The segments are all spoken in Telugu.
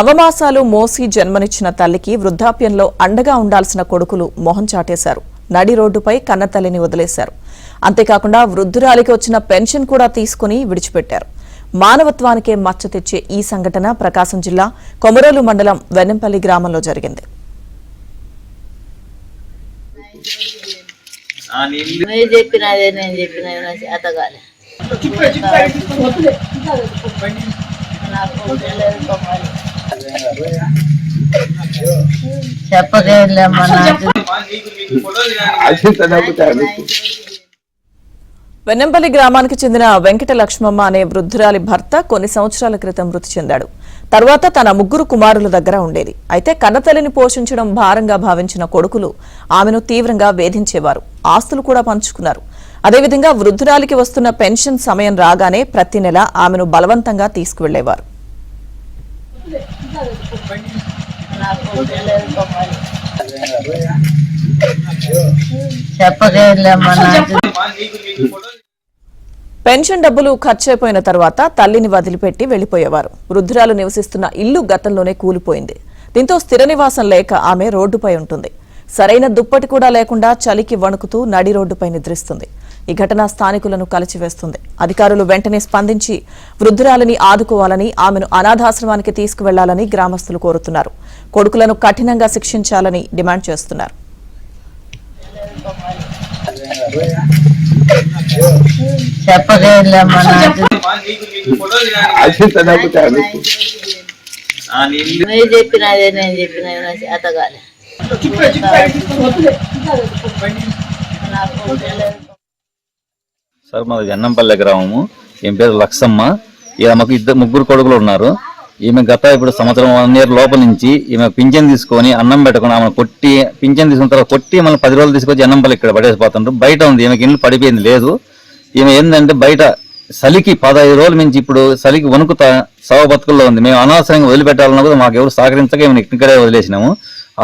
నవమాసాలు మోసి జన్మనిచ్చిన తల్లికి వృద్ధాప్యంలో అండగా ఉండాల్సిన కొడుకులు మొహం చాటేశారు. నడి రోడ్డుపై కన్నతల్లిని వదిలేశారు. అంతేకాకుండా వృద్ధురాలికి వచ్చిన పెన్షన్ కూడా తీసుకుని విడిచిపెట్టారు. మానవత్వానికే మచ్చ తెచ్చే ఈ సంఘటన ప్రకాశం జిల్లా కొమరోలు మండలం వెన్నంపల్లి గ్రామంలో జరిగింది. వెన్నంపల్లి గ్రామానికి చెందిన వెంకట లక్ష్మమ్మ అనే వృద్ధురాలి భర్త కొన్ని సంవత్సరాల క్రితం మృతి చెందాడు. తర్వాత తన 3 కుమారుల దగ్గర ఉండేది. అయితే కన్నతల్లిని పోషించడం భారంగా భావించిన కొడుకులు ఆమెను తీవ్రంగా వేధించేవారు. ఆస్తులు కూడా పంచుకున్నారు. అదేవిధంగా వృద్ధురాలికి వస్తున్న పెన్షన్ సమయం రాగానే ప్రతి నెల ఆమెను బలవంతంగా తీసుకువెళ్లేవారు. పెన్షన్ డబ్బులు ఖర్చయిపోయిన తర్వాత తల్లిని వదిలిపెట్టి వెళ్లిపోయేవారు. వృద్ధురాలు నివసిస్తున్న ఇల్లు గతంలోనే కూలిపోయింది. దీంతో స్థిర నివాసం లేక ఆమె రోడ్డుపై ఉంటుంది. సరైన దుప్పటి కూడా లేకుండా చలికి వణుకుతూ నడి రోడ్డుపై నిద్రిస్తుంది. ఈ ఘటన స్థానికులను కలిచివేస్తుంది. అధికారులు వెంటనే స్పందించి వృద్ధురాలిని ఆదుకోవాలని, ఆమెను అనాథాశ్రమానికి తీసుకువెళ్లాలని గ్రామస్తులు కోరుతున్నారు. కొడుకులను కఠినంగా శిక్షించాలని డిమాండ్ చేస్తున్నారు. సార్ మాది వెన్నంపల్లి గ్రామము. ఈమె పేరు లక్ష్మమ్మ. మాకు 3 కొడుకులు ఉన్నారు. ఈమె ఇప్పుడు సంవత్సరం 1 year లోపల నుంచి ఈమె పింఛన్ తీసుకొని అన్నం పెట్టుకుని ఆమె కొట్టి, పింఛన్ తీసుకున్న తర్వాత కొట్టి మళ్ళీ 10 రోజులు తీసుకొచ్చి వెన్నంపల్లి ఇక్కడ పడేసిపోతుంటారు. బయట ఉంది, ఈమెకి ఇల్లు పడిపోయింది లేదు. ఈమె ఏంటంటే బయట చలికి 15 రోజుల నుంచి ఇప్పుడు చలికి వణుకుతా సవ బతుకుల్లో ఉంది. మేము అనవసరంగా వదిలిపెట్టాలన్నా కూడా మాకు ఎవరు సహకరించక ఈమె ఇక్కడే వదిలేసినాము.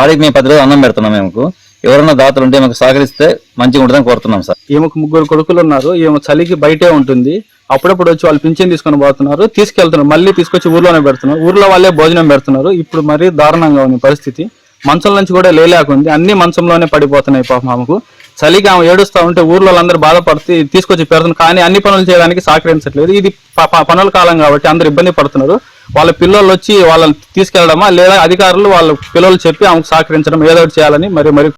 ఆడికి మేము 10 రోజులు అన్నం పెడుతున్నాం. మేము ఎవరన్నా దాతలు ఉంటే మాకు సహకరిస్తే మంచిగా ఉంటుందని కోరుతున్నాం సార్. ఈమెకు 3 కొడుకులు ఉన్నారు. ఈమె చలికి బయటే ఉంటుంది. అప్పుడప్పుడు వచ్చి వాళ్ళు పింఛన్ తీసుకొని పోతున్నారు, తీసుకెళ్తున్నారు, మళ్ళీ తీసుకొచ్చి ఊర్లోనే పెడుతున్నారు. ఊర్లో వాళ్ళే భోజనం పెడుతున్నారు. ఇప్పుడు మరీ దారుణంగా ఉంది పరిస్థితి. మంచం నుంచి కూడా లేకుంది, అన్ని మంచంలోనే పడిపోతున్నాయి. పాపం ఆమెకు చలికి ఆమె ఏడుస్తూ ఉంటే ఊర్లో వాళ్ళందరూ బాధపడుతూ తీసుకొచ్చి పెడుతున్నారు. కానీ అన్ని పనులు చేయడానికి సహకరించట్లేదు. ఇది పనుల కాలం కాబట్టి అందరూ ఇబ్బంది పడుతున్నారు. వాళ్ళ పిల్లలు వచ్చి వాళ్ళని తీసుకెళ్లడమా లేదా అధికారులు వాళ్ళ పిల్లలు చెప్పి ఆమెకు సహకరించడం ఏదో ఒకటి చేయాలని మరి